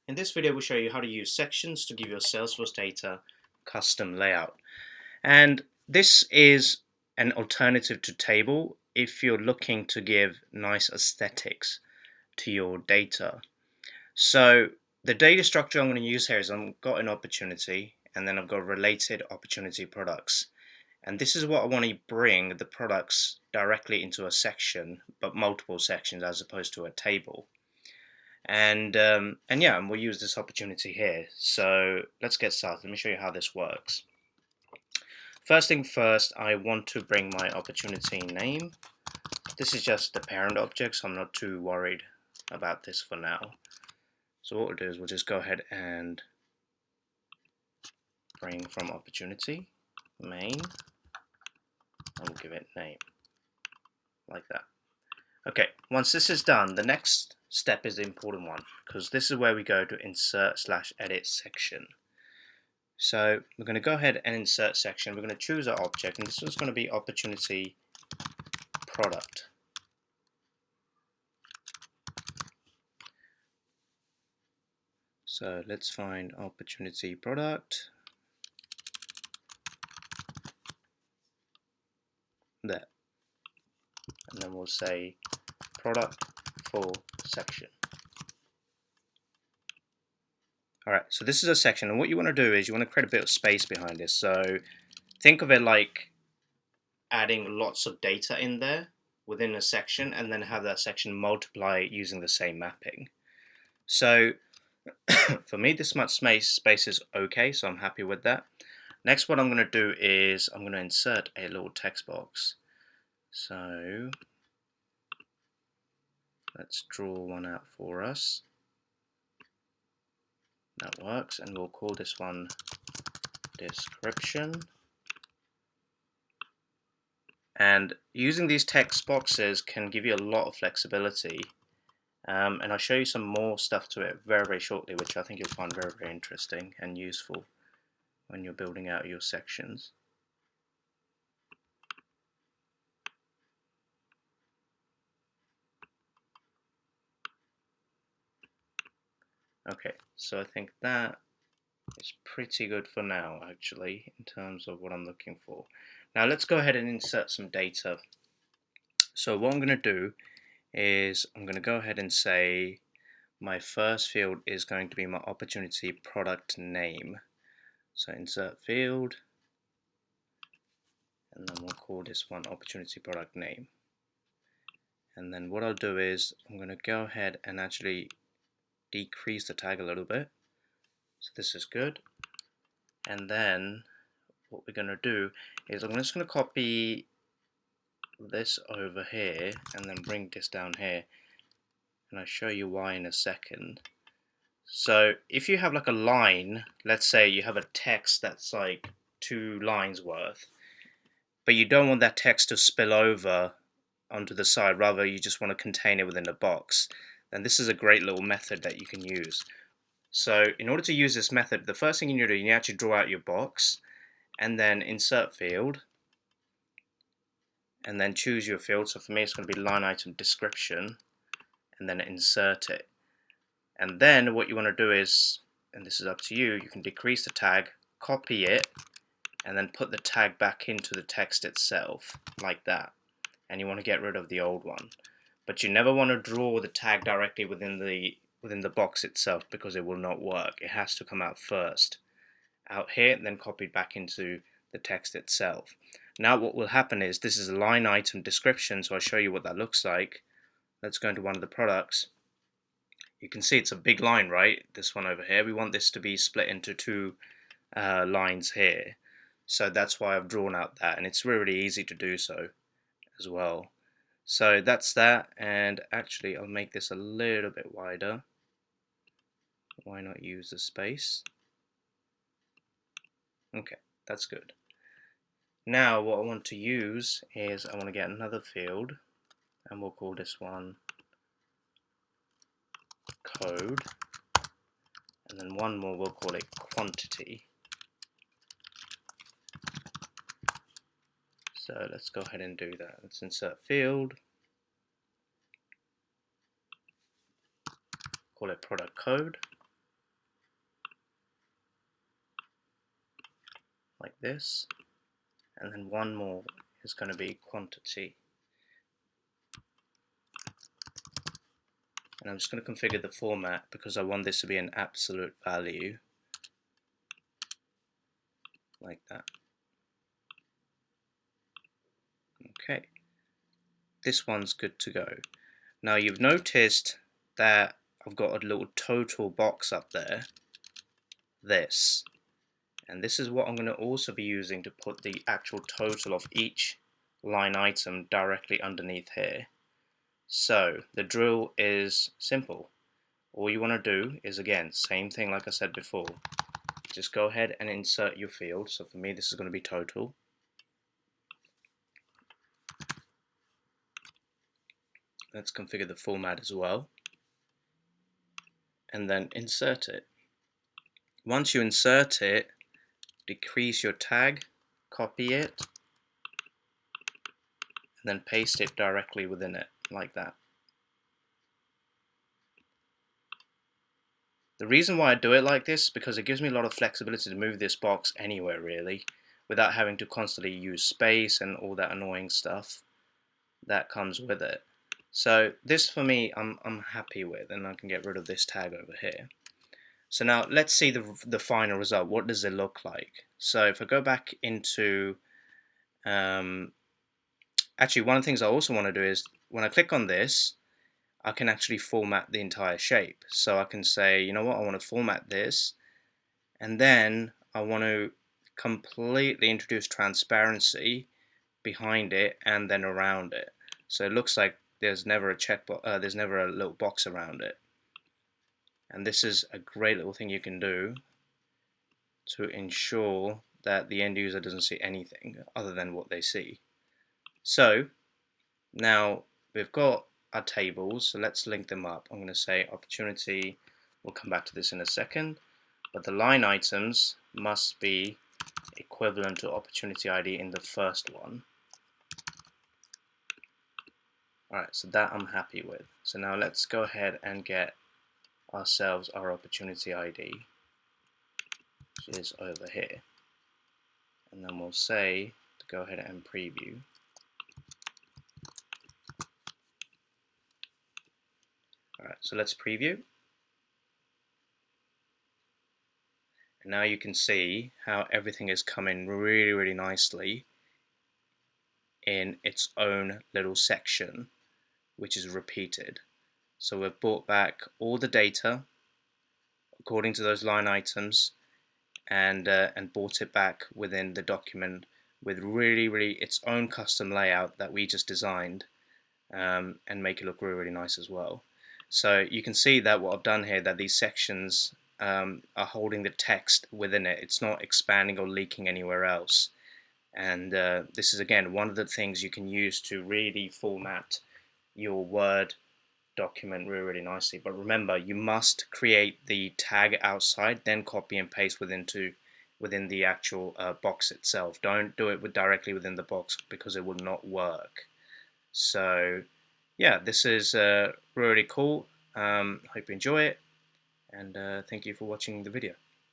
In this video, we'll show you how to use sections to give your Salesforce data custom layout. And this is an alternative to table if you're looking to give nice aesthetics to your data. So the data structure I'm going to use here is I've got an opportunity and then I've got related opportunity products. And this is what I want to bring the products directly into a section, but multiple sections as opposed to a table. And yeah, and we'll use this opportunity here. So let's get started. Let me show you how this works. First thing first, I want to bring my opportunity name. This is just the parent object, so I'm not too worried about this for now. So what we'll do is we'll just go ahead and bring from opportunity main, and we'll give it name like that. Okay, once this is done, the next step is the important one, because this is where we go to insert/edit section. So we're going to go ahead and insert section. We're going to choose our object, and this one's going to be opportunity product. So let's find opportunity product. There. And then we'll say product full section. Alright, so this is a section, and what you want to do is you want to create a bit of space behind this. So think of it like adding lots of data in there within a section, and then have that section multiply using the same mapping. So for me, this much space is okay, so I'm happy with that. Next, what I'm going to do is I'm going to insert a little text box. So let's draw one out for us. That works, and we'll call this one description. And using these text boxes can give you a lot of flexibility. And I'll show you some more stuff to it very, very shortly, which I think you'll find very, very interesting and useful when you're building out your sections. Okay, so I think that is pretty good for now, actually, in terms of what I'm looking for. Now let's go ahead and insert some data. So what I'm going to do is I'm going to go ahead and say my first field is going to be my opportunity product name. So insert field, and then we'll call this one opportunity product name. And then what I'll do is I'm going to go ahead and actually decrease the tag a little bit. So this is good. And then what we're going to do is I'm just going to copy this over here and then bring this down here, and I'll show you why in a second. So if you have like a line, let's say you have a text that's like 2 lines worth, but you don't want that text to spill over onto the side, rather you just want to contain it within a box, then this is a great little method that you can use. So in order to use this method, the first thing you need to do, you need to actually draw out your box, and then insert field, and then choose your field. So for me it's going to be line item description, and then insert it. And then what you want to do is, and this is up to you, you can decrease the tag, copy it, and then put the tag back into the text itself, like that. And you want to get rid of the old one. But you never want to draw the tag directly within the box itself, because it will not work. It has to come out first, out here, and then copied back into the text itself. Now what will happen is, this is a line item description, so I'll show you what that looks like. Let's go into one of the products. You can see it's a big line, right? This one over here. We want this to be split into 2 lines here. So that's why I've drawn out that, and it's really easy to do so as well. So that's that, and actually I'll make this a little bit wider. Why not use the space? Okay, that's good. Now what I want to use is I want to get another field, and we'll call this one code, and then one more, we'll call it quantity. So let's go ahead and do that. Let's insert field, call it product code, like this, and then one more is going to be quantity. And I'm just going to configure the format because I want this to be an absolute value, like that. Okay, this one's good to go. Now you've noticed that I've got a little total box up there, this. And this is what I'm going to also be using to put the actual total of each line item directly underneath here. So the drill is simple. All you want to do is, again, same thing like I said before. Just go ahead and insert your field. So for me, this is going to be total. Let's configure the format as well. And then insert it. Once you insert it, decrease your tag, copy it, and then paste it directly within it, like that. The reason why I do it like this is because it gives me a lot of flexibility to move this box anywhere really, without having to constantly use space and all that annoying stuff that comes with it. So this for me I'm happy with, and I can get rid of this tag over here. So now let's see the final result. What does it look like? So if I go back into actually, one of the things I also want to do is when I click on this, I can actually format the entire shape. So I can say, you know what, I want to format this, and then I want to completely introduce transparency behind it and then around it. So it looks like there's never a checkbox, there's never a little box around it. And this is a great little thing you can do to ensure that the end user doesn't see anything other than what they see. So now we've got our tables, so let's link them up. I'm going to say opportunity, we'll come back to this in a second, but the line items must be equivalent to opportunity ID in the first one. Alright, so that I'm happy with. So now let's go ahead and get ourselves our opportunity ID, which is over here. And then we'll say to go ahead and preview. Alright, so let's preview. And now you can see how everything is coming really, really nicely in its own little section, which is repeated. So we've brought back all the data according to those line items and brought it back within the document with really its own custom layout that we just designed, and make it look really nice as well. So you can see that what I've done here, that these sections are holding the text within it. It's not expanding or leaking anywhere else. And this is again one of the things you can use to really format your Word document really nicely. But remember, you must create the tag outside, then copy and paste within the actual box itself. Don't do it directly within the box because it will not work. So yeah, this is really cool. Hope you enjoy it, and thank you for watching the video.